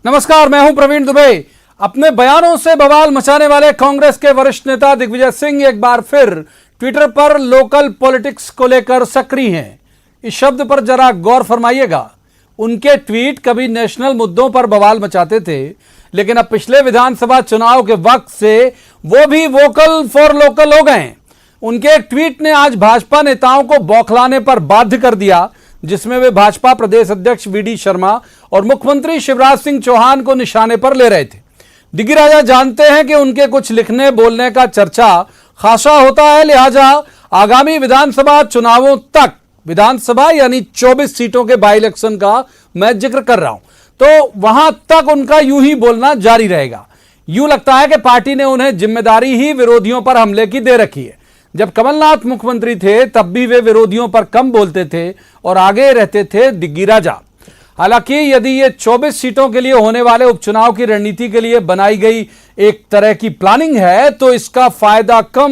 नमस्कार, मैं हूं प्रवीण दुबे। अपने बयानों से बवाल मचाने वाले कांग्रेस के वरिष्ठ नेता दिग्विजय सिंह एक बार फिर ट्विटर पर लोकल पॉलिटिक्स को लेकर सक्रिय हैं। इस शब्द पर जरा गौर फरमाइएगा। उनके ट्वीट कभी नेशनल मुद्दों पर बवाल मचाते थे, लेकिन अब पिछले विधानसभा चुनाव के वक्त से वो भी वोकल फॉर लोकल हो गए। उनके एक ट्वीट ने आज भाजपा नेताओं को बौखलाने पर बाध्य कर दिया, जिसमें वे भाजपा प्रदेश अध्यक्ष वीडी शर्मा और मुख्यमंत्री शिवराज सिंह चौहान को निशाने पर ले रहे थे। दिग्गी राजा जानते हैं कि उनके कुछ लिखने बोलने का चर्चा खासा होता है, लिहाजा आगामी विधानसभा चुनावों तक, विधानसभा यानी 24 सीटों के बाई इलेक्शन का मैं जिक्र कर रहा हूं, तो वहां तक उनका यूं ही बोलना जारी रहेगा। यूं लगता है कि पार्टी ने उन्हें जिम्मेदारी ही विरोधियों पर हमले की दे रखी है। जब कमलनाथ मुख्यमंत्री थे तब भी वे विरोधियों पर कम बोलते थे और आगे रहते थे दिग्गी राजा। हालांकि यदि ये 24 सीटों के लिए होने वाले उपचुनाव की रणनीति के लिए बनाई गई एक तरह की प्लानिंग है, तो इसका फायदा कम,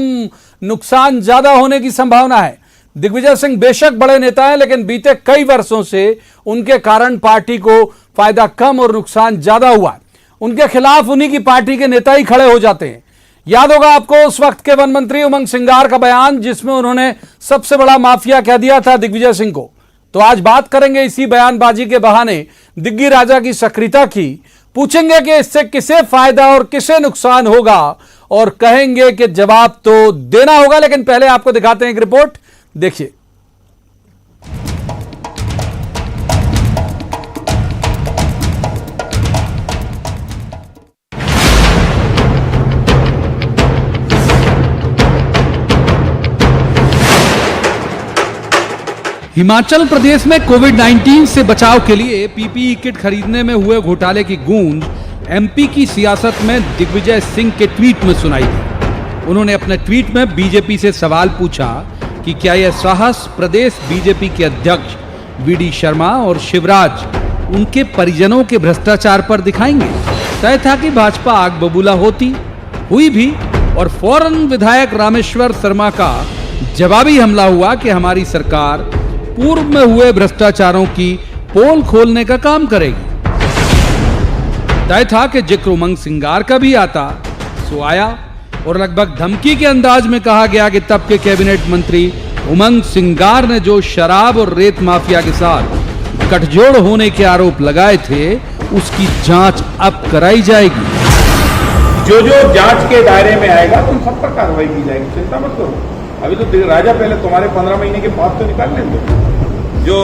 नुकसान ज्यादा होने की संभावना है। दिग्विजय सिंह बेशक बड़े नेता हैं, लेकिन बीते कई वर्षों से उनके कारण पार्टी को फायदा कम और नुकसान ज्यादा हुआ है। उनके खिलाफ उन्हीं की पार्टी के नेता ही खड़े हो जाते हैं। याद होगा आपको उस वक्त के वन मंत्री उमंग सिंगार का बयान, जिसमें उन्होंने सबसे बड़ा माफिया कह दिया था दिग्विजय सिंह को। तो आज बात करेंगे इसी बयानबाजी के बहाने दिग्गी राजा की सक्रियता की। पूछेंगे कि इससे किसे फायदा और किसे नुकसान होगा, और कहेंगे कि जवाब तो देना होगा। लेकिन पहले आपको दिखाते हैं एक रिपोर्ट, देखिए। हिमाचल प्रदेश में कोविड-19 से बचाव के लिए पीपीई किट खरीदने में हुए घोटाले की गूंज एमपी की सियासत में दिग्विजय सिंह के ट्वीट में सुनाई दी। उन्होंने अपने ट्वीट में बीजेपी से सवाल पूछा कि क्या यह साहस प्रदेश बीजेपी के अध्यक्ष वीडी शर्मा और शिवराज उनके परिजनों के भ्रष्टाचार पर दिखाएंगे। तय था कि भाजपा आग बबूला होती, हुई भी, और फौरन विधायक रामेश्वर शर्मा का जवाबी हमला हुआ कि हमारी सरकार पूर्व में हुए भ्रष्टाचारों की पोल खोलने का काम करेगी। तय था कि जिक्र उमंग सिंगार का भी आता, सो आया, और लगभग धमकी के अंदाज में कहा गया कि तब के कैबिनेट मंत्री उमंग सिंगार ने जो शराब और रेत माफिया के साथ गठजोड़ होने के आरोप लगाए थे, उसकी जांच अब कराई जाएगी। जो जांच के दायरे में आएगा तुम सब पर कार्रवाई की जाएगी, चिंता मत करो। अभी तो राजा पहले तुम्हारे 15 महीने के बाद तो निकाल लें दो। जो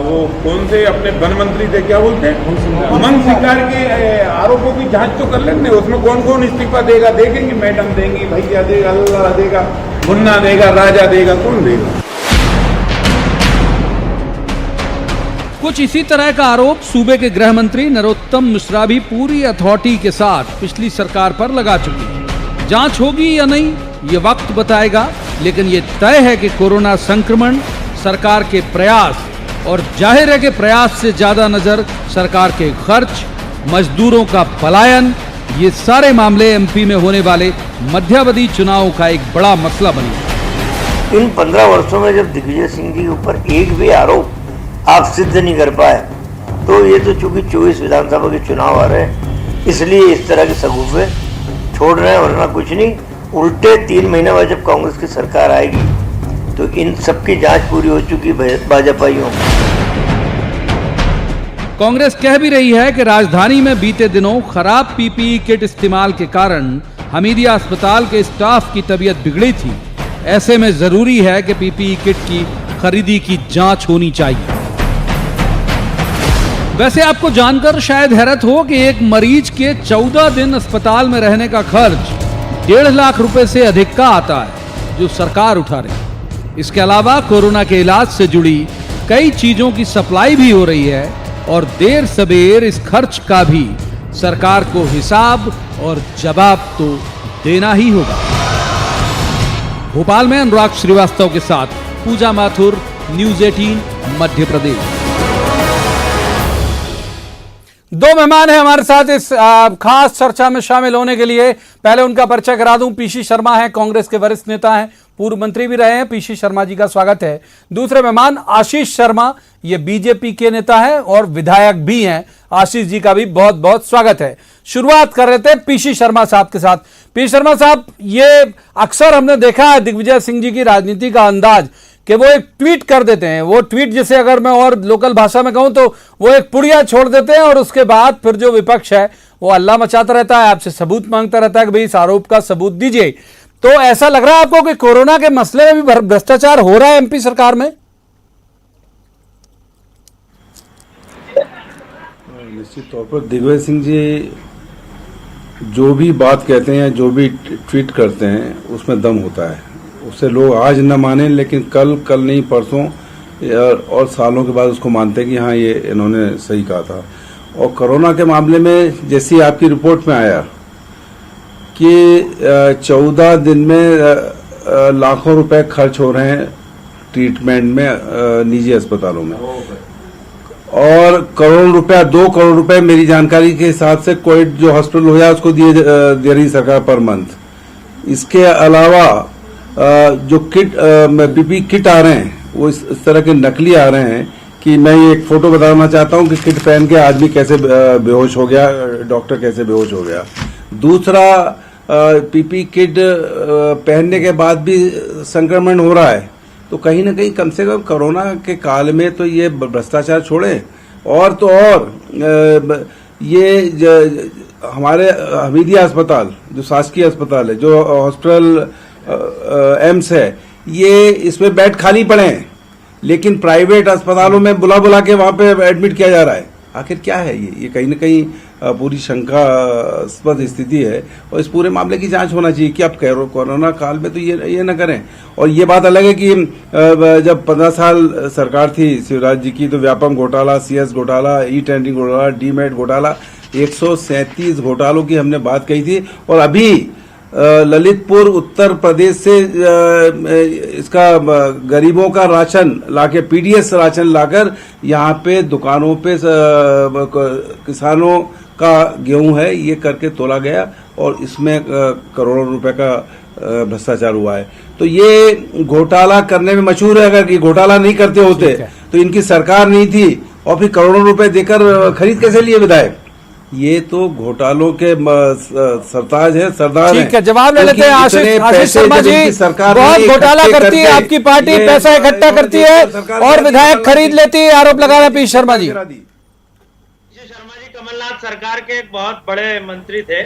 वो कौन से अपने वन मंत्री थे, क्या बोलते हैं, उमंग सिंगार के आरोपों की जांच तो कर लेंगे। उसमें कौन कौन इस्तीफा देगा देखेंगे। मैडम देंगी, भैया देगा, अल्लाह देगा, मुन्ना देगा, राजा देगा, कौन देगा। कुछ इसी तरह का आरोप सूबे के गृह मंत्री नरोत्तम मिश्रा भी पूरी अथॉरिटी के साथ पिछली सरकार पर लगा चुके हैं। जांच होगी या नहीं ये वक्त बताएगा, लेकिन ये तय है कि कोरोना संक्रमण, सरकार के प्रयास और जाहिर है कि प्रयास से ज्यादा नजर सरकार के खर्च, मजदूरों का पलायन, ये सारे मामले एमपी में होने वाले मध्यावधि चुनाव का एक बड़ा मसला बने। इन 15 वर्षों में जब दिग्विजय सिंह के ऊपर एक भी आरोप आप सिद्ध नहीं कर पाए, तो ये तो चूंकि 24 विधानसभा के चुनाव आ रहे हैं, इसलिए इस तरह के सगुफे छोड़ रहे हैं, वरना कुछ नहीं। उल्टे 3 महीने बाद जब कांग्रेस की सरकार आएगी तो इन सबकी जांच पूरी हो चुकी भाजपाइयों। कांग्रेस कह भी रही है कि राजधानी में बीते दिनों खराब पीपीई किट इस्तेमाल के कारण हमीदिया अस्पताल के स्टाफ की तबीयत बिगड़ी थी। ऐसे में जरूरी है कि पीपीई किट की खरीदी की जांच होनी चाहिए। वैसे आपको जानकर शायद हैरत हो कि एक मरीज के 14 दिन अस्पताल में रहने का खर्च 1.5 लाख रुपए से अधिक का आता है, जो सरकार उठा रही है। इसके अलावा कोरोना के इलाज से जुड़ी कई चीजों की सप्लाई भी हो रही है, और देर सबेर इस खर्च का भी सरकार को हिसाब और जवाब तो देना ही होगा। भोपाल में अनुराग श्रीवास्तव के साथ पूजा माथुर, न्यूज़ 18 मध्य प्रदेश। दो मेहमान हैं हमारे साथ इस खास चर्चा में शामिल होने के लिए। पहले उनका परिचय करा दूं। पीसी शर्मा हैं, कांग्रेस के वरिष्ठ नेता हैं, पूर्व मंत्री भी रहे हैं। पीसी शर्मा जी का स्वागत है। दूसरे मेहमान आशीष शर्मा, ये बीजेपी के नेता हैं और विधायक भी हैं। आशीष जी का भी बहुत बहुत स्वागत है। शुरुआत कर रहे थे पीसी शर्मा साहब के साथ। पीसी शर्मा साहब, ये अक्सर हमने देखा है दिग्विजय सिंह जी की राजनीति का अंदाज कि वो एक ट्वीट कर देते हैं। वो ट्वीट जैसे अगर मैं और लोकल भाषा में कहूं तो वो एक पुड़िया छोड़ देते हैं और उसके बाद फिर जो विपक्ष है वो हल्ला मचाता रहता है, आपसे सबूत मांगता रहता है कि भाई इस आरोप का सबूत दीजिए। तो ऐसा लग रहा है आपको कि कोरोना के मसले में भी भ्रष्टाचार हो रहा है एमपी सरकार में? निश्चित तौर पर दिग्विजय सिंह जी जो भी बात कहते हैं, जो भी ट्वीट करते हैं, उसमें दम होता है। उससे लोग आज न माने लेकिन कल नहीं परसों और सालों के बाद उसको मानते हैं कि हाँ ये इन्होंने सही कहा था। और कोरोना के मामले में जैसी आपकी रिपोर्ट में आया कि 14 दिन में लाखों रुपए खर्च हो रहे हैं ट्रीटमेंट में निजी अस्पतालों में, और करोड़ रुपया 2 करोड़ रुपए मेरी जानकारी के हिसाब से कोविड जो हॉस्पिटल हो जाए उसको दे रही सरकार पर मंथ। इसके अलावा जो किट पीपी किट आ रहे हैं वो इस तरह के नकली आ रहे हैं कि मैं एक फोटो बताना चाहता हूं कि किट पहन के आदमी कैसे बेहोश हो गया, डॉक्टर कैसे बेहोश हो गया। दूसरा, पीपी किट पहनने के बाद भी संक्रमण हो रहा है। तो कहीं ना कहीं कम से कम कोरोना के काल में तो ये भ्रष्टाचार छोड़े। और तो और ये हमारे हमीदिया अस्पताल जो शासकीय अस्पताल है, जो हॉस्पिटल एम्स है, ये इसमें बेड खाली पड़े हैं लेकिन प्राइवेट अस्पतालों में बुला के वहां पे एडमिट किया जा रहा है। आखिर क्या है ये कहीं ना कहीं पूरी शंकास्पद स्थिति है और इस पूरे मामले की जांच होना चाहिए कि आप कोरोना काल में तो ये न करें। और ये बात अलग है कि जब 15 साल सरकार थी शिवराज जी की तो व्यापम घोटाला, सीएस घोटाला, ई टेंडरिंग घोटाला, डीमेट घोटाला, 137 घोटालों की हमने बात कही थी। और अभी ललितपुर उत्तर प्रदेश से इसका गरीबों का राशन लाके, पीडीएस राशन लाकर यहाँ पे दुकानों पे किसानों का गेहूं है ये करके तोला गया और इसमें करोड़ों रुपए का भ्रष्टाचार हुआ है। तो ये घोटाला करने में मशहूर है। अगर ये घोटाला नहीं करते होते तो इनकी सरकार नहीं थी और फिर करोड़ों रुपए देकर खरीद कैसे लिए विधायक? ये तो घोटालों के सरताज है, सरदार हैं। ठीक है, जवाब ले लेते हैं आशीष शर्मा जी। सरकार बहुत घोटाला करती है आपकी पार्टी, पैसा इकट्ठा करती है और विधायक खरीद लेती है, आरोप लगा रहे हैं पीसी शर्मा जी। शर्मा जी कमलनाथ सरकार के एक बहुत बड़े मंत्री थे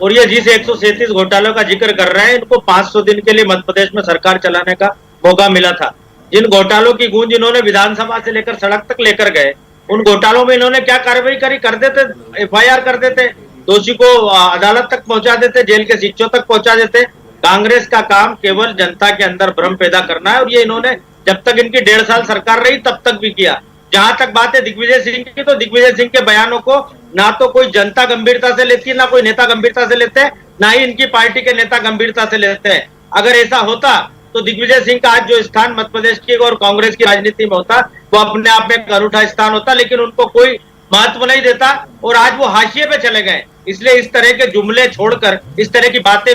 और ये जिस 137 घोटालों का जिक्र कर रहे हैं, इनको 500 दिन के लिए मध्य प्रदेश में सरकार चलाने का मौका मिला था। जिन घोटालों की गूंज इन्होंने विधानसभा से लेकर सड़क तक लेकर गए, उन घोटालों में इन्होंने क्या कार्रवाई करी? कर देते, एफआईआर कर देते, दोषी को अदालत तक पहुंचा देते, जेल के शिक्षों तक पहुंचा देते। कांग्रेस का काम केवल जनता के अंदर भ्रम पैदा करना है और ये इन्होंने जब तक इनकी 1.5 साल सरकार रही तब तक भी किया। जहां तक बात है दिग्विजय सिंह की, तो दिग्विजय सिंह के बयानों को ना तो कोई जनता गंभीरता से लेती है, ना कोई नेता गंभीरता से लेते हैं, ना ही इनकी पार्टी के नेता गंभीरता से लेते हैं। अगर ऐसा होता तो दिग्विजय सिंह का आज जो स्थान मध्य प्रदेश की और कांग्रेस की राजनीति में होता वो अपने आप में एक अनूठा स्थान होता, लेकिन उनको कोई महत्व नहीं देता और आज वो हाशिए पे चले गए। इसलिए इस तरह के जुमले छोड़कर, इस तरह की बातें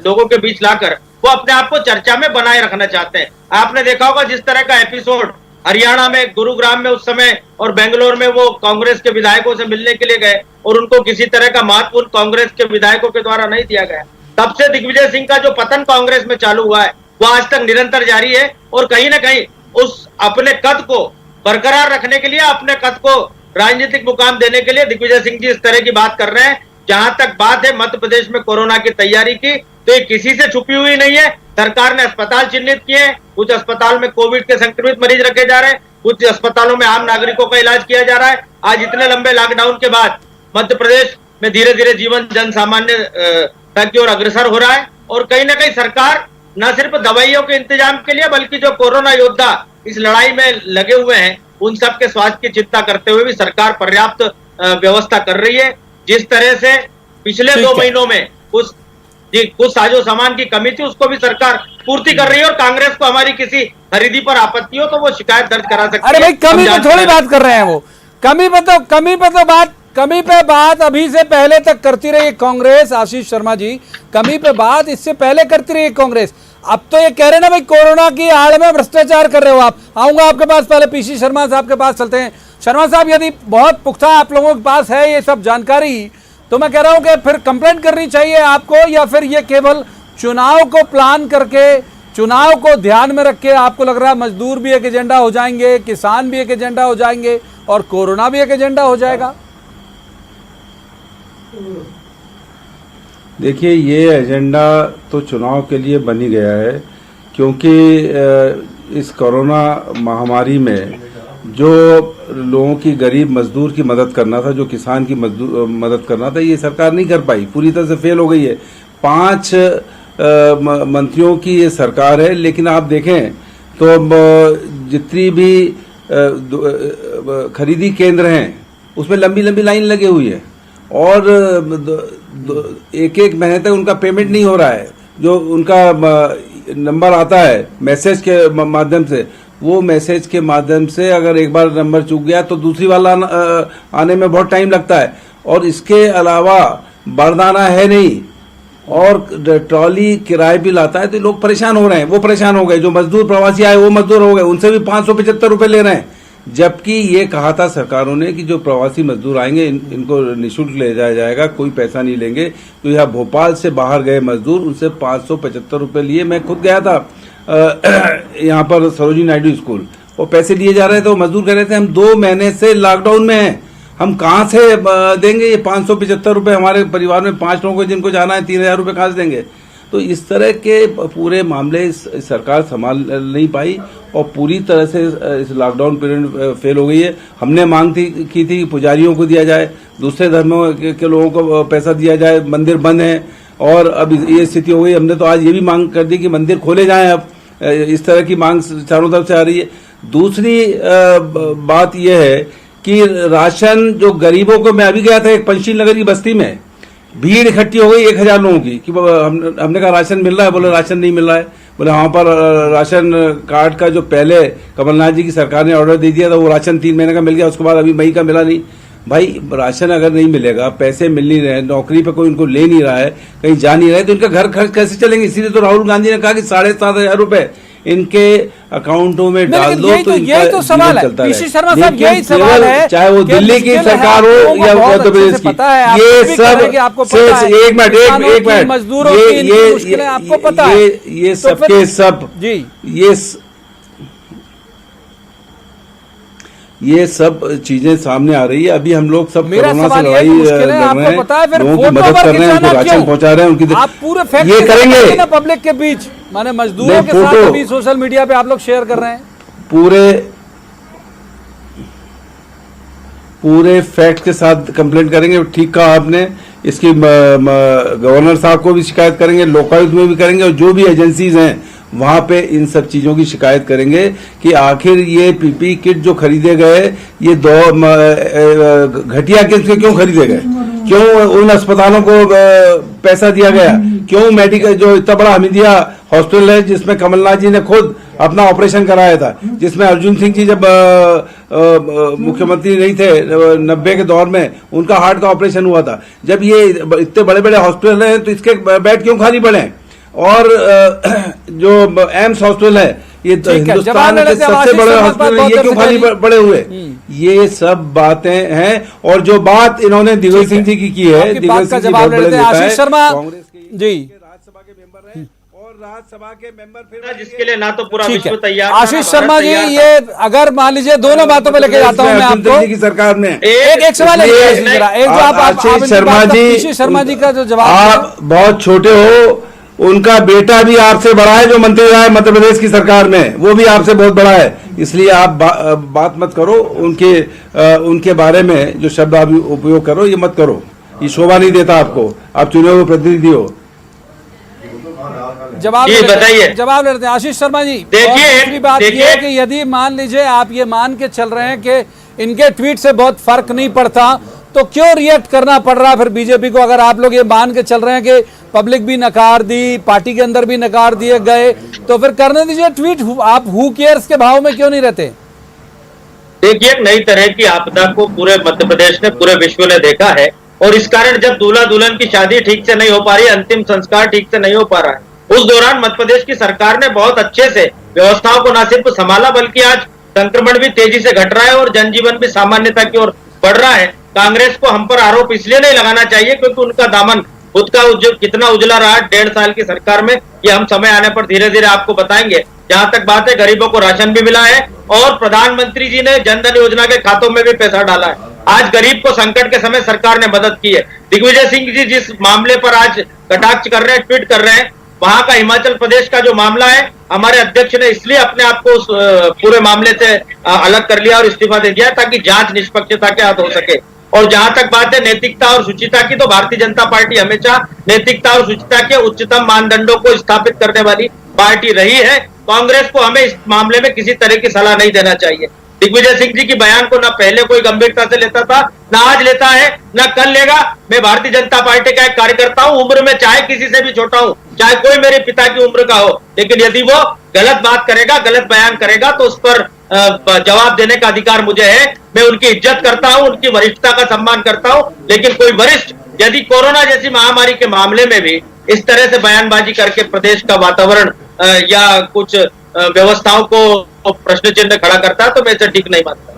लोगों के बीच लाकर वो अपने आप को चर्चा में बनाए रखना चाहते हैं। आपने देखा होगा जिस तरह का एपिसोड हरियाणा में, गुरुग्राम में उस समय और बेंगलोर में वो कांग्रेस के विधायकों से मिलने के लिए गए और उनको किसी तरह का महत्वपूर्ण कांग्रेस के विधायकों के द्वारा नहीं दिया गया। तब से दिग्विजय सिंह का जो पतन कांग्रेस में चालू हुआ है वो आज तक निरंतर जारी है और कहीं ना कहीं उस अपने कद को बरकरार रखने के लिए, अपने कद को राजनीतिक मुकाम देने के लिए दिग्विजय सिंह जी इस तरह की बात कर रहे हैं। जहां तक बात है मध्य प्रदेश में कोरोना की तैयारी की, तो ये किसी से छुपी हुई नहीं है। सरकार ने अस्पताल चिन्हित किए, कुछ अस्पताल में कोविड के संक्रमित मरीज रखे जा रहे हैं, कुछ अस्पतालों में आम नागरिकों का इलाज किया जा रहा है। आज इतने लंबे लॉकडाउन के बाद मध्य प्रदेश में धीरे धीरे जीवन जन सामान्य की ओर अग्रसर हो रहा है और कहीं ना कहीं सरकार न सिर्फ दवाइयों के इंतजाम के लिए बल्कि जो कोरोना योद्धा इस लड़ाई में लगे हुए हैं उन सब के स्वास्थ्य की चिंता करते हुए भी सरकार पर्याप्त व्यवस्था कर रही है। जिस तरह से पिछले 2 महीनों में कुछ साजो सामान की कमी थी उसको भी सरकार पूर्ति कर रही है और कांग्रेस को हमारी किसी खरीदी पर आपत्ति हो तो वो शिकायत दर्ज करा सकती है। अरे भाई कमी पे थोड़ी बात कर रहे हैं वो, कमी पे बात अभी से पहले तक करती रही कांग्रेस। आशीष शर्मा जी, कमी पे बात इससे पहले करती रही कांग्रेस। अब तो ये कह रहे ना भाई कोरोना की आड़ में भ्रष्टाचार कर रहे हो आप। आऊंगा आपके पास, पहले पीसी शर्मा साहब के पास चलते हैं। शर्मा साहब, यदि बहुत पुख्ता आप लोगों के पास है ये सब जानकारी, तो मैं कह रहा हूं कि फिर कंप्लेंट करनी चाहिए आपको, या फिर ये केवल चुनाव को प्लान करके, चुनाव को ध्यान में रख के आपको लग रहा है मजदूर भी एक एजेंडा हो जाएंगे, किसान भी एक एजेंडा हो जाएंगे और कोरोना भी एक एजेंडा हो जाएगा? देखिए, ये एजेंडा तो चुनाव के लिए बन ही गया है, क्योंकि इस कोरोना महामारी में जो लोगों की, गरीब मजदूर की मदद करना था, जो किसान की मदद करना था, ये सरकार नहीं कर पाई, पूरी तरह से फेल हो गई है। 5 मंत्रियों की ये सरकार है, लेकिन आप देखें तो जितनी भी खरीदी केंद्र हैं उसमें लंबी लंबी लाइन लगी हुई है और एक महीने तक उनका पेमेंट नहीं हो रहा है। जो उनका नंबर आता है मैसेज के माध्यम से, वो मैसेज के माध्यम से अगर एक बार नंबर चूक गया तो दूसरी वाला आने में बहुत टाइम लगता है। और इसके अलावा बारदाना है नहीं और ट्रॉली किराए भी लाता है, तो लोग परेशान हो रहे हैं। वो परेशान हो गए, जो मजदूर प्रवासी आए वो मजदूर हो गए, उनसे भी 575 रुपए ले रहे हैं। जबकि ये कहा था सरकारों ने कि जो प्रवासी मजदूर आएंगे इनको निःशुल्क ले जाया जाएगा, कोई पैसा नहीं लेंगे। तो यहाँ भोपाल से बाहर गए मजदूर, उनसे 575 रुपए लिए। मैं खुद गया था यहाँ पर सरोजिनी नायडू स्कूल, वो पैसे लिए जा रहे थे। वो मजदूर कह रहे थे हम 2 महीने से लॉकडाउन में हैं, हम कहाँ से देंगे ये 575 रुपए? हमारे परिवार में 5 लोगों को जिनको जाना है 3000 रुपए कहाँ से देंगे? तो इस तरह के पूरे मामले सरकार संभाल नहीं पाई और पूरी तरह से इस लॉकडाउन पीरियड फेल हो गई है। हमने मांग की थी कि पुजारियों को दिया जाए, दूसरे धर्मों के लोगों को पैसा दिया जाए, मंदिर बंद हैं और अब ये स्थिति हो गई। हमने तो आज ये भी मांग कर दी कि मंदिर खोले जाएं। अब इस तरह की मांग चारों तरफ से आ रही है। दूसरी बात यह है कि राशन जो गरीबों को, मैं अभी गया था एक पंचशील नगर की बस्ती में, भीड़ इकट्ठी हो गई 1000 लोगों की कि हमने कहा राशन मिल रहा है? बोले राशन नहीं मिल रहा है। बोले वहां पर राशन कार्ड का जो पहले कमलनाथ जी की सरकार ने ऑर्डर दे दिया था वो राशन 3 महीने का मिल गया, उसके बाद अभी मई का मिला नहीं। भाई राशन अगर नहीं मिलेगा, पैसे मिल नहीं रहे, नौकरी पे कोई उनको ले नहीं रहा है, कहीं जा नहीं रहा है, तो इनका घर खर्च कैसे चलेंगे? इसीलिए तो राहुल गांधी ने कहा कि 7,500 रुपए इनके अकाउंटों में डाल दो, तो यही तो सवाल है पीसी शर्मा साहब, यही सवाल है, चाहे वो दिल्ली की सरकार हो या उत्तर प्रदेश की। ये सब एक मिनट मजदूरों की मुश्किलें आपको पता है, ये सबके सब जी ये सब चीजें सामने आ रही है। अभी हम लोग सब कोरोना से लड़ाई लड़ रहे हैं, लोगों की मदद कर रहे हैं, उनको राशन पहुंचा रहे हैं, उनकी आप पूरे फैक्ट ये करेंगे ना पब्लिक के बीच, माने मजदूरों के साथ भी सोशल मीडिया पे आप लोग शेयर कर रहे हैं। पूरे फैक्ट के साथ कंप्लेंट करेंगे। ठीक कहा आपने, इसकी गवर्नर साहब को भी शिकायत करेंगे, लोकायुक्त में भी करेंगे और जो भी एजेंसीज हैं वहां पे इन सब चीजों की शिकायत करेंगे कि आखिर ये पीपी किट जो खरीदे गए, ये घटिया किट क्यों खरीदे गए, क्यों उन अस्पतालों को पैसा दिया गया, क्यों मेडिकल जो इतना बड़ा हमीदिया हॉस्पिटल है जिसमें कमलनाथ जी ने खुद अपना ऑपरेशन कराया था, जिसमें अर्जुन सिंह जी जब मुख्यमंत्री नहीं थे 90 के दौर में, उनका हार्ट का ऑपरेशन हुआ था। जब ये इतने बड़े बड़े हॉस्पिटल हैं तो इसके बेड क्यों खाली पड़े? और जो एम्स हॉस्पिटल है, ये हिंदुस्तान के सबसे बड़े हॉस्पिटल है, ये क्यों खाली पड़े हुए? ये सब बातें हैं। और जो बात इन्होंने दिग्विजय सिंह जी की है, दिग्विजय सिंह जी बहुत बड़े नेता है, कांग्रेस के राज्यसभा के मेंबर हैं और राज्यसभा के मेंबर फिर जिसके लिए ना तो पूरा विश्व तैयार। आशीष शर्मा जी, ये अगर मान लीजिए दोनों बातों पे लेके जाता हूं मैं आपको की सरकार में एक सवाल है, एक जो आप शर्मा जी का जो जवाब, आप बहुत छोटे हो, उनका बेटा भी आपसे बड़ा है जो मंत्री रहा है मध्य प्रदेश की सरकार में, वो भी आपसे बहुत बड़ा है। इसलिए आप बात मत करो उनके बारे में, जो शब्द आप उपयोग करो ये मत करो, ये शोभा नहीं देता आपको, आप चुने हुए प्रतिनिधि हो। जवाब लेते हैं आशीष शर्मा जी। देखिए बात यह है कि यदि मान लीजिए आप ये मान के चल रहे हैं कि इनके ट्वीट से बहुत फर्क नहीं पड़ता, तो क्यों रिएक्ट करना पड़ रहा फिर बीजेपी को? अगर आप लोग ये मान के चल रहे हैं कि पब्लिक भी नकार दी, पार्टी के अंदर भी नकार दिए गए, तो फिर करने दीजिए ट्वीट। आप हु केयर्स के भाव में क्यों नहीं रहते? देखिए, एक नई तरह की आपदा को पूरे मध्य प्रदेश ने, पूरे विश्व ने देखा है और इस कारण जब दूल्हा दुल्हन की शादी ठीक से नहीं हो पा रही, अंतिम संस्कार ठीक से नहीं हो पा रहा है, उस दौरान मध्य प्रदेश की सरकार ने बहुत अच्छे से व्यवस्थाओं को न सिर्फ संभाला बल्कि आज संक्रमण भी तेजी से घट रहा है और जनजीवन भी सामान्यता की ओर बढ़ रहा है। कांग्रेस को हम पर आरोप इसलिए नहीं लगाना चाहिए क्योंकि उनका दामन खुद का कितना उजला रहा 1.5 साल की सरकार में, ये हम समय आने पर धीरे धीरे आपको बताएंगे। जहां तक बात है, गरीबों को राशन भी मिला है और प्रधानमंत्री जी ने जनधन योजना के खातों में भी पैसा डाला है। आज गरीब को संकट के समय सरकार ने मदद की है। दिग्विजय सिंह जी जिस मामले पर आज कटाक्ष कर रहे हैं, ट्वीट कर रहे हैं, वहां का हिमाचल प्रदेश का जो मामला है, हमारे अध्यक्ष ने इसलिए अपने आप को उस पूरे मामले से अलग कर लिया और इस्तीफा दे दिया ताकि जांच निष्पक्षता के हाथ हो सके। और जहां तक बात है नैतिकता और शुचिता की, तो भारतीय जनता पार्टी हमेशा नैतिकता और शुचिता के उच्चतम मानदंडों को स्थापित करने वाली पार्टी रही है। कांग्रेस को हमें इस मामले में किसी तरह की सलाह नहीं देना चाहिए। दिग्विजय सिंह जी की बयान को ना पहले कोई गंभीरता से लेता था, ना आज लेता है, ना कल लेगा। मैं भारतीय जनता पार्टी का एक कार्यकर्ता हूं, उम्र में चाहे किसी से भी छोटा हूं, चाहे कोई मेरे पिता की उम्र का हो, लेकिन यदि वो गलत बात करेगा, गलत बयान करेगा तो उस पर जवाब देने का अधिकार मुझे है। मैं उनकी इज्जत करता हूं, उनकी वरिष्ठता का सम्मान करता हूं, लेकिन कोई वरिष्ठ यदि कोरोना जैसी महामारी के मामले में भी इस तरह से बयानबाजी करके प्रदेश का वातावरण या कुछ व्यवस्थाओं को प्रश्न चिन्ह खड़ा करता है तो मैं इसे ठीक नहीं मानता।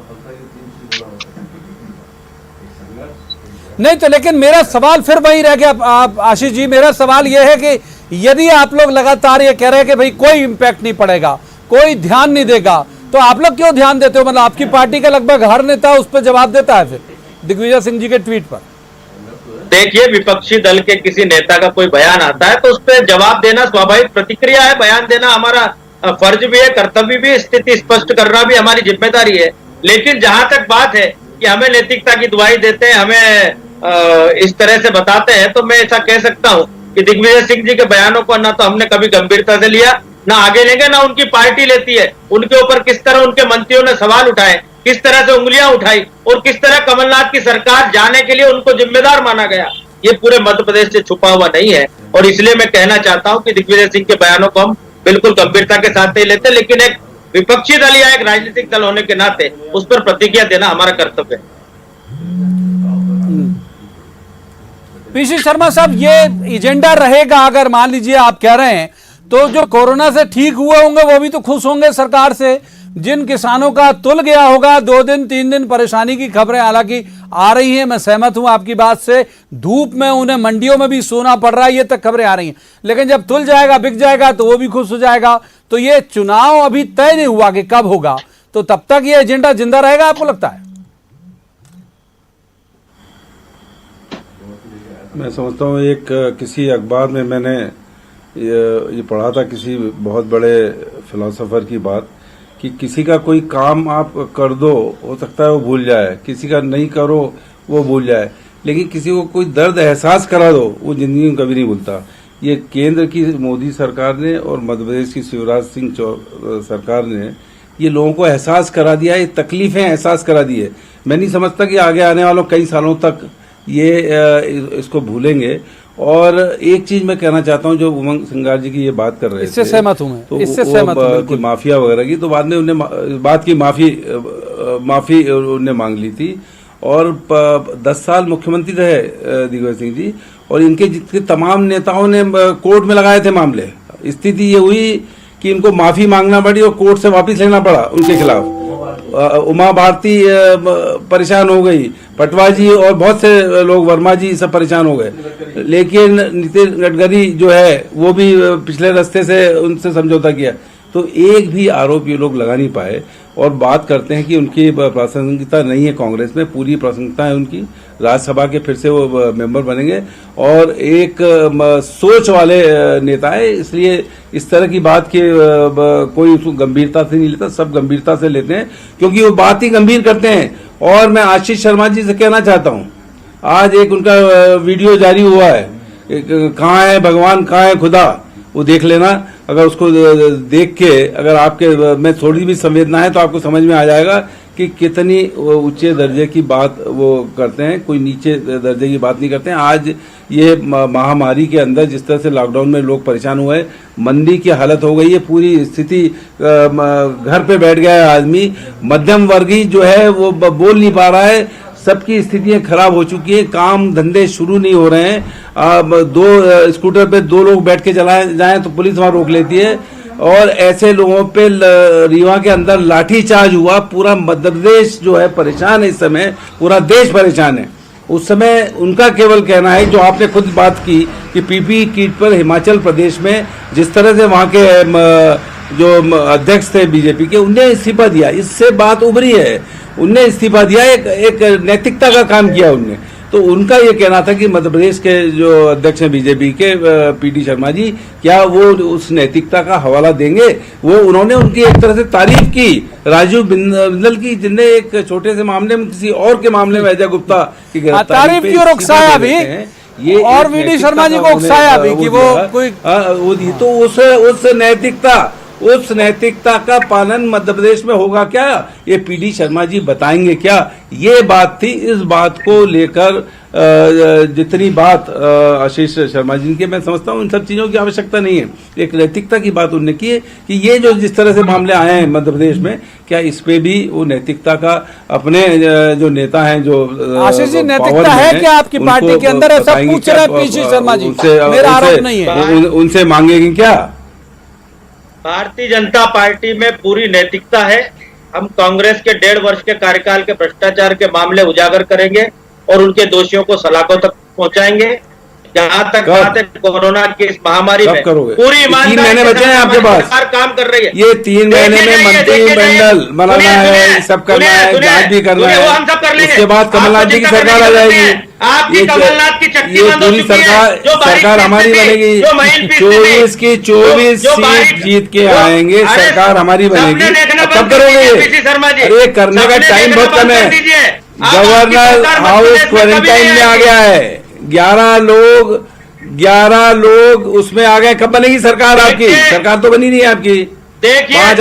नहीं तो लेकिन मेरा सवाल फिर वही रह गया आशीष जी, मेरा सवाल यह है कि यदि आप लोग लगातार ये कह रहे हैं कि भाई कोई इंपैक्ट नहीं पड़ेगा, कोई ध्यान नहीं देगा, तो आप लोग क्यों ध्यान देते हो? मतलब आपकी पार्टी का लगभग हर नेता उस पर जवाब देता है फिर दिग्विजय सिंह जी के ट्वीट पर। देखिए, विपक्षी दल के किसी नेता का कोई बयान आता है तो उस पर जवाब देना स्वाभाविक प्रतिक्रिया है। बयान देना हमारा फर्ज भी है, कर्तव्य भी, स्थिति स्पष्ट करना भी हमारी जिम्मेदारी है। लेकिन जहां तक बात है कि हमें नैतिकता की दुहाई देते हैं, हमें इस तरह से बताते हैं, तो मैं ऐसा कह सकता हूं कि दिग्विजय सिंह जी के बयानों को ना तो हमने कभी गंभीरता से लिया, ना आगे लेंगे, ना उनकी पार्टी लेती है। उनके ऊपर किस तरह उनके मंत्रियों ने सवाल उठाए, किस तरह से उंगलियां उठाई और किस तरह कमलनाथ की सरकार जाने के लिए उनको जिम्मेदार माना गया, ये पूरे मध्य प्रदेश से छुपा हुआ नहीं है। और इसलिए मैं कहना चाहता हूं कि दिग्विजय सिंह के बयानों को हम बिल्कुल गंभीरता के साथ नहीं लेते, लेकिन एक विपक्षी दल या एक राजनीतिक दल होने के नाते उस पर प्रतिक्रिया देना हमारा कर्तव्य है। पीसी शर्मा साहब, ये एजेंडा रहेगा अगर मान लीजिए आप कह रहे हैं तो जो कोरोना से ठीक हुए होंगे वो भी तो खुश होंगे सरकार से। जिन किसानों का तुल गया होगा, 2 दिन 3 दिन परेशानी की खबरें हालांकि आ रही हैं, मैं सहमत हूं आपकी बात से, धूप में उन्हें मंडियों में भी सोना पड़ रहा है, ये तक खबरें आ रही हैं, लेकिन जब तुल जाएगा, बिक जाएगा तो वो भी खुश हो जाएगा। तो ये चुनाव अभी तय नहीं हुआ कि कब होगा, तो तब तक ये एजेंडा जिंदा रहेगा आपको लगता है? मैं समझता हूँ एक किसी अखबार में मैंने ये पढ़ा था, किसी बहुत बड़े फिलोसोफर की बात, कि किसी का कोई काम आप कर दो, हो सकता है वो भूल जाए, किसी का नहीं करो वो भूल जाए, लेकिन किसी को कोई दर्द एहसास करा दो वो जिंदगी में कभी नहीं भूलता। ये केंद्र की मोदी सरकार ने और मध्य प्रदेश की शिवराज सिंह सरकार ने ये लोगों को एहसास करा दिया, ये तकलीफें एहसास करा दी है। मैं नहीं समझता कि आगे आने वालों कई सालों तक ये इसको भूलेंगे। और एक चीज मैं कहना चाहता हूं, जो उमंग सिंगार जी की ये बात कर रहे थे, इससे सहमत हूं मैं, तो इससे सहमत हूं, माफिया वगैरह की, तो बाद में उन्हें बात की माफी उन्हें मांग ली थी। और 10 साल मुख्यमंत्री रहे दिग्विजय सिंह जी, और इनके जितने तमाम नेताओं ने कोर्ट में लगाए थे मामले। स्थिति ये हुई कि इनको माफी मांगना पड़ी और कोर्ट से वापस लेना पड़ा उनके खिलाफ। उमा भारती परेशान हो गई, पटवा जी और बहुत से लोग, वर्मा जी सब परेशान हो गए, लेकिन नितिन गडकरी जो है वो भी पिछले रास्ते से उनसे समझौता किया। तो एक भी आरोप ये लोग लगा नहीं पाए और बात करते हैं कि उनकी प्रासंगिकता नहीं है कांग्रेस में, पूरी प्रासंगिकता है उनकी। राज्यसभा के फिर से वो मेंबर बनेंगे और एक सोच वाले नेता है, इसलिए इस तरह की बात के कोई उसको गंभीरता से नहीं लेता, सब गंभीरता से लेते हैं क्योंकि वो बात ही गंभीर करते हैं। और मैं आशीष शर्मा जी से कहना चाहता हूं, आज एक उनका वीडियो जारी हुआ है, कहाँ है भगवान, कहाँ है खुदा, वो देख लेना। अगर उसको देख के अगर आपके में थोड़ी भी संवेदना है तो आपको समझ में आ जाएगा कि कितनी ऊंचे दर्जे की बात वो करते हैं, कोई नीचे दर्जे की बात नहीं करते हैं। आज ये महामारी के अंदर जिस तरह से लॉकडाउन में लोग परेशान हुए, मंदी की हालत हो गई है, पूरी स्थिति घर पे बैठ गया है आदमी, मध्यम वर्गीय जो है वो बोल नहीं पा रहा है, सबकी स्थितियां खराब हो चुकी है, काम धंधे शुरू नहीं हो रहे हैं। 2 स्कूटर पे 2 लोग बैठ के चलाए जाएं तो पुलिस वहां रोक लेती है। और ऐसे लोगों पे रीवा के अंदर लाठीचार्ज हुआ। पूरा मध्य प्रदेश जो है परेशान है, इस समय पूरा देश परेशान है। उस समय उनका केवल कहना है, जो आपने खुद बात की कि पीपीई किट पर हिमाचल प्रदेश में जिस तरह से वहाँ के जो अध्यक्ष थे बीजेपी के, उनने इस्तीफा दिया, इससे बात उभरी है। उनने इस्तीफा दिया, एक नैतिकता का काम किया उनने। तो उनका ये कहना था कि मध्य प्रदेश के जो अध्यक्ष हैं बीजेपी के पीटी शर्मा जी, क्या वो उस नैतिकता का हवाला देंगे? वो उन्होंने उनकी एक तरह से तारीफ की राजीव बिंदल की, जिनने एक छोटे से मामले में किसी और के मामले में अजय गुप्ता की तारीफ की और उकसाया भी, ये और वीडी शर्मा जी को उकसाया भी कि वो कोई तो उस नैतिकता का पालन मध्य प्रदेश में होगा क्या? ये पीडी शर्मा जी बताएंगे क्या? ये बात थी। इस बात को लेकर जितनी बात आशीष शर्मा जी की, मैं समझता हूँ इन सब चीजों की आवश्यकता नहीं है। एक नैतिकता की बात उन्होंने की है कि ये जो जिस तरह से मामले आए हैं मध्य प्रदेश में, क्या इस पे भी वो नैतिकता का अपने जो नेता हैं, जो आशीष जी नैतिकता है क्या आपकी पार्टी के अंदर? ऐसा पूछ रहे हैं पीसी शर्मा जी, मेरा आरोप नहीं है। उनसे मांगेंगे क्या? भारतीय जनता पार्टी में पूरी नैतिकता है। हम कांग्रेस के 1.5 वर्ष के कार्यकाल के भ्रष्टाचार के मामले उजागर करेंगे और उनके दोषियों को सलाखों तक पहुंचाएंगे। जहां तक बात है कोरोना की इस महामारी में पूरी ईमानदारी 3 महीने बचे हैं आपके पास, सरकार काम कर रही है। ये 3 महीने में मंत्रिमंडल बनाना है, सब करना है, जांच भी करना है, हम सब कर लेंगे। उसके बाद कमलनाथ जी की सरकार आ जाएगी। आपकी कमलनाथ की चक्की ये बंद हो पूरी चुकी है। सरकार हमारी बनेगी। 24 की 24 सीट जीत के आएंगे, सरकार हमारी बनेगी। कब करोगे? अरे करने का टाइम बहुत कम है। गवर्नर हाउस क्वारंटाइन में आ गया है, 11 लोग उसमें आ गए। कब बनेगी सरकार आपकी? सरकार तो बनी नहीं है आपकी। देखिए काम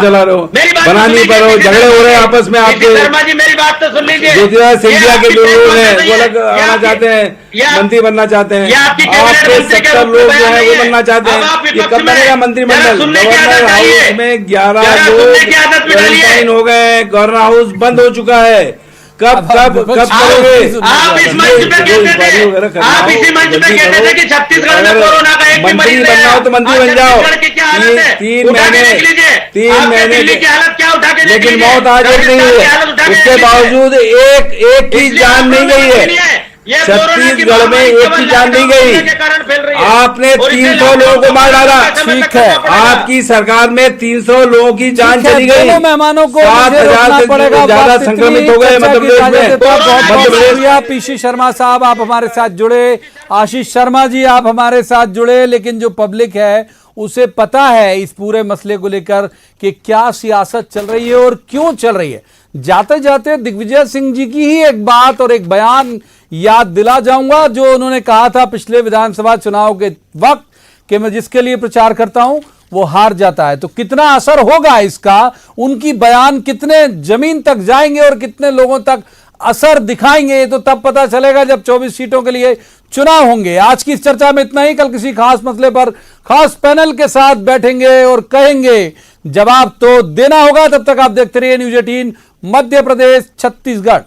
चला रहे हो, बना नहीं पा रहे हो, झगड़े हो रहे हैं आपस में आपके। शर्मा जी मेरी बात तो सुन लीजिए। ज्योतिराज सिंधिया के जो लोग हैं वो अलग आना चाहते हैं, मंत्री बनना चाहते हैं। आपके 70 लोग जो है वो बनना चाहते हैं। ये कब बनेगा मंत्रिमंडल? गवर्नर हाउस में 11 लोग क्वारंटाइन हो गए, गवर्नर हाउस बंद हो चुका है। कब करोगे? आप इस मंच पे कहते थे, आप इसी मंच पे कहते थे कि छत्तीसगढ़ में कोरोना का एक भी मरीज नहीं है। बनना हो तो मंत्री बन जाओ। 3 महीने दिल्ली की हालत क्या उठा के लेकिन मौत आज एक नहीं है, उसके बावजूद एक की जान नहीं गई है। छत्तीसगढ़ में एक की जान नहीं गई। आपने 300 लोगों को मार डाला। ठीक है, आपकी सरकार में 300 लोगों की जान चली गई। दोनों मेहमानों को 7,000 से ज्यादा संक्रमित हो गए मध्य प्रदेश में। बहुत शुक्रिया पीसी शर्मा साहब, आप हमारे साथ जुड़े। आशीष शर्मा जी, आप हमारे साथ जुड़े। लेकिन जो पब्लिक है उसे पता है इस पूरे मसले को लेकर कि क्या सियासत चल रही है और क्यों चल रही है। जाते जाते दिग्विजय सिंह जी की ही एक बात और एक बयान याद दिला जाऊंगा, जो उन्होंने कहा था पिछले विधानसभा चुनाव के वक्त कि मैं जिसके लिए प्रचार करता हूं वो हार जाता है। तो कितना असर होगा इसका, उनकी बयान कितने जमीन तक जाएंगे और कितने लोगों तक असर दिखाएंगे, तो तब पता चलेगा जब 24 सीटों के लिए चुनाव होंगे। आज की इस चर्चा में इतना ही। कल किसी खास मसले पर खास पैनल के साथ बैठेंगे और कहेंगे, जवाब तो देना होगा। तब तक आप देखते रहिए न्यूज़ 18 मध्य प्रदेश छत्तीसगढ़।